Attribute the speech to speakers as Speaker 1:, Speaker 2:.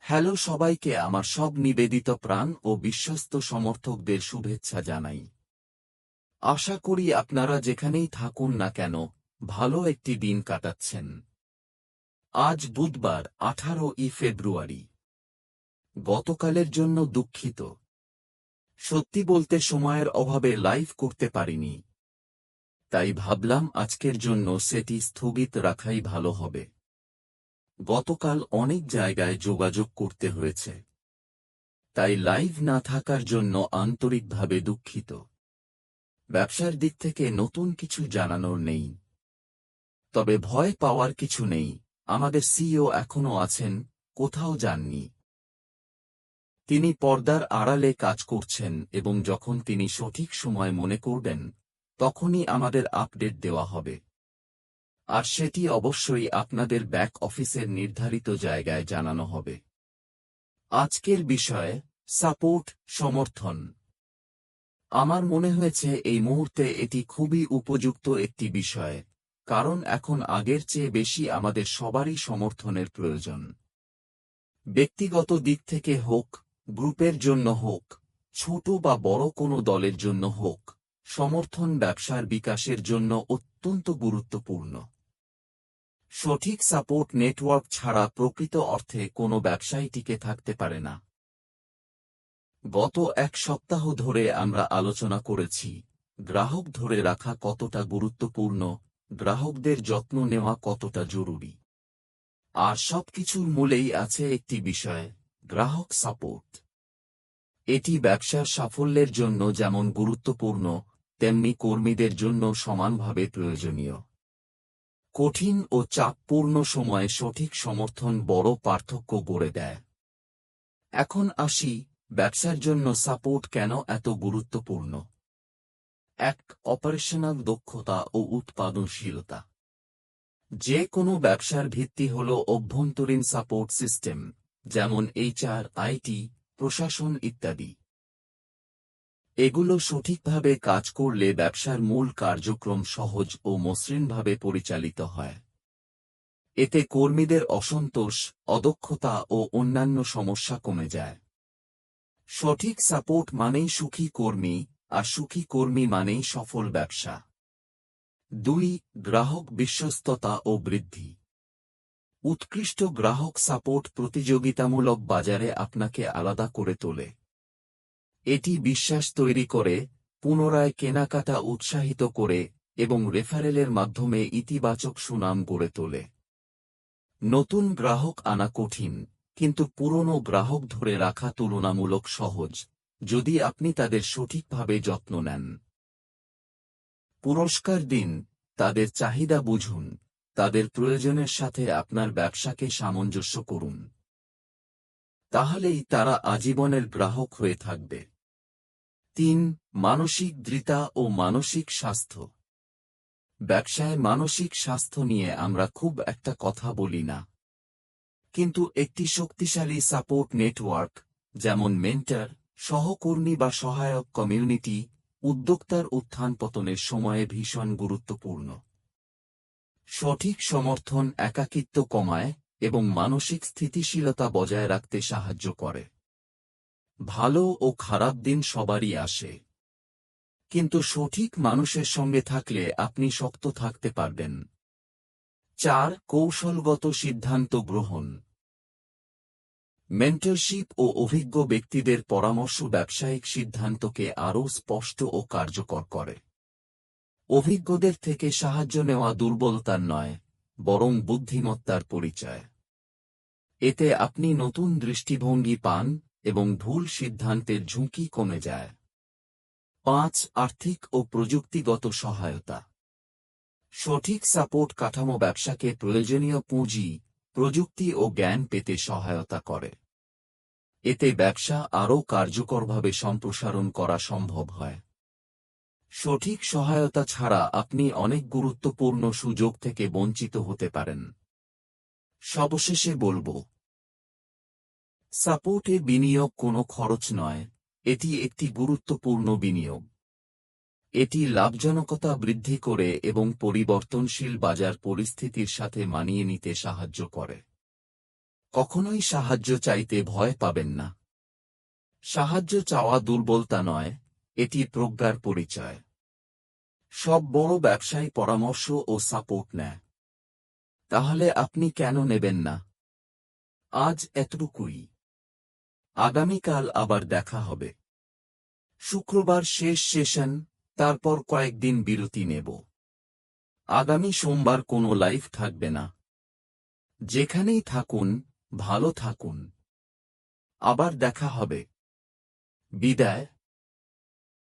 Speaker 1: Hello সবাইকে আমার সব নিবেদিত প্রাণ ও বিশ্বস্ত সমর্থকদের শুভেচ্ছা জানাই। আশা করি আপনারা যেখানেই থাকুন না কেন ভালো একটি দিন কাটাচ্ছেন। আজ বুধবার 18ই ফেব্রুয়ারি। গতকালের জন্য দুঃখিত। সত্যি বলতে সময়ের অভাবে লাইভ করতে পারিনি। তাই ভাবলাম আজকের জন্য সেটি স্থগিত রাখাই ভালো হবে। গতকাল অনেক জায়গায় যোগাযোগ করতে হয়েছে। তাই লাইভ না থাকার জন্য আন্তরিকভাবে দুঃখিত। ব্যবসার দিক থেকে নতুন কিছু জানানোর নেই। তবে ভয় পাওয়ার কিছু নেই, আমাদের সিইও এখনো আছেন, কোথাও যাননি। তিনি পর্দার আড়ালে কাজ করছেন এবং যখন তিনি সঠিক সময় মনে করবেন তখনই আমাদের আপডেট দেওয়া হবে। আর সেটি অবশ্যই আপনাদের ব্যাক অফিসের নির্ধারিত জায়গায় জানানো হবে। আজকের বিষয়ে সাপোর্ট, সমর্থন। আমার মনে হয়েছে এই মুহূর্তে এটি খুবই উপযুক্ত একটি বিষয়, কারণ এখন আগের চেয়ে বেশি আমাদের সবারই সমর্থনের প্রয়োজন। ব্যক্তিগত দিক থেকে হোক, গ্রুপের জন্য হোক, ছোট বা বড় কোনো দলের জন্য হোক, সমর্থন ব্যবসার বিকাশের জন্য অত্যন্ত গুরুত্বপূর্ণ। সঠিক সাপোর্ট নেটওয়ার্ক ছাড়া প্রকৃত অর্থে কোনো ব্যবসায় টিকে থাকতে পারে না। গত এক সপ্তাহ ধরে আমরা আলোচনা করেছি গ্রাহক ধরে রাখা কতটা গুরুত্বপূর্ণ, গ্রাহকদের যত্ন নেওয়া কতটা জরুরি। আর সবকিছুর মূলেই আছে একটি বিষয়, গ্রাহক সাপোর্ট। এটি ব্যবসার সাফল্যের জন্য যেমন গুরুত্বপূর্ণ, তেমনি কর্মীদের জন্য সমানভাবে প্রয়োজনীয়। কঠিন ও চাপপূর্ণ সময়ে সঠিক সমর্থন বড় পার্থক্য গড়ে দেয়। এখন আসি, ব্যবসার জন্য সাপোর্ট কেন এত গুরুত্বপূর্ণ। ১. অপারেশনাল দক্ষতা ও উৎপাদনশীলতা। যে কোনো ব্যবসার ভিত্তি হল অভ্যন্তরীণ সাপোর্ট সিস্টেম, যেমন এইচআর, আইটি, প্রশাসন ইত্যাদি। এগুলো সঠিকভাবে কাজ করলে ব্যবসার মূল কার্যক্রম সহজ ও মসৃণভাবে পরিচালিত হয়। এতে কর্মীদের অসন্তোষ, অদক্ষতা ও অন্যান্য সমস্যা কমে যায়। সঠিক সাপোর্ট মানেই সুখী কর্মী, আর সুখী কর্মী মানেই সফল ব্যবসা। ২. গ্রাহক বিশ্বস্ততা ও বৃদ্ধি। উৎকৃষ্ট গ্রাহক সাপোর্ট প্রতিযোগিতামূলক বাজারে আপনাকে আলাদা করে তোলে। এটি বিশ্বাস তৈরি করে, পুনরায় কেনাকাটা উৎসাহিত করে এবং রেফারেলের মাধ্যমে ইতিবাচক সুনাম গড়ে তোলে। নতুন গ্রাহক আনা কঠিন, কিন্তু পুরনো গ্রাহক ধরে রাখা তুলনামূলক সহজ, যদি আপনি তাদের সঠিকভাবে যত্ন নেন। পুরস্কার দিন, তাদের চাহিদা বুঝুন, তাদের প্রয়োজনের সাথে আপনার ব্যবসাকে সামঞ্জস্য করুন। তাহলেই তারা আজীবনের গ্রাহক হয়ে থাকবে। ৩. মানসিক দৃঢ়তা ও মানসিক স্বাস্থ্য। ব্যবসায় মানসিক স্বাস্থ্য নিয়ে আমরা খুব একটা কথা বলি না। কিন্তু একটি শক্তিশালী সাপোর্ট নেটওয়ার্ক, যেমন মেন্টর, সহকর্মী বা সহায়ক কমিউনিটি, উদ্যোক্তার উত্থান পতনের সময়ে ভীষণ গুরুত্বপূর্ণ। সঠিক সমর্থন একাকিত্ব কমায় এবং মানসিক স্থিতিশীলতা বজায় রাখতে সাহায্য করে। ভালো ও খারাপ দিন সবারই আসে, কিন্তু সঠিক মানুষের সঙ্গে থাকলে আপনি শক্ত থাকতে পারবেন। ৪. কৌশলগত সিদ্ধান্ত গ্রহণ। মেন্টরশিপ ও অভিজ্ঞ ব্যক্তিদের পরামর্শ ব্যবসায়িক সিদ্ধান্তকে আরও স্পষ্ট ও কার্যকর করে। অভিজ্ঞদের থেকে সাহায্য নেওয়া দুর্বলতার নয়, বরং বুদ্ধিমত্তার পরিচয়। এতে আপনি নতুন দৃষ্টিভঙ্গি পান এবং ভুল সিদ্ধান্তের ঝুঁকি কমে যায়। ৫. আর্থিক ও প্রযুক্তিগত সহায়তা। সঠিক সাপোর্ট কাঠামো ব্যবসাকে প্রয়োজনীয় পুঁজি, প্রযুক্তি ও জ্ঞান পেতে সহায়তা করে। এতে ব্যবসা আরও কার্যকরভাবে সম্প্রসারণ করা সম্ভব হয়। সঠিক সহায়তা ছাড়া আপনি অনেক গুরুত্বপূর্ণ সুযোগ থেকে বঞ্চিত হতে পারেন। সবশেষে বলবো, সাপোর্টে বিনিয়োগ কোনো খরচ নয়, এটি একটি গুরুত্বপূর্ণ বিনিয়োগ। এটি লাভজনকতা বৃদ্ধি করে এবং পরিবর্তনশীল বাজার পরিস্থিতির সাথে মানিয়ে নিতে সাহায্য করে। কখনোই সাহায্য চাইতে ভয় পাবেন না। সাহায্য চাওয়া দুর্বলতা নয়, এটি প্রজ্ঞার পরিচয়। সব বড় ব্যবসায়ী পরামর্শ ও সাপোর্ট নেয়। তাহলে আপনি কেন নেবেন না? আজ এতটুকুই। আগামীকাল আবার দেখা হবে। শুক্রবার শেষ সেশন, তারপর কয়েকদিন বিরতি নেব। আগামী সোমবার কোনো লাইভ থাকবে না। যেখানেই থাকুন, ভালো থাকুন। আবার দেখা হবে। বিদায়।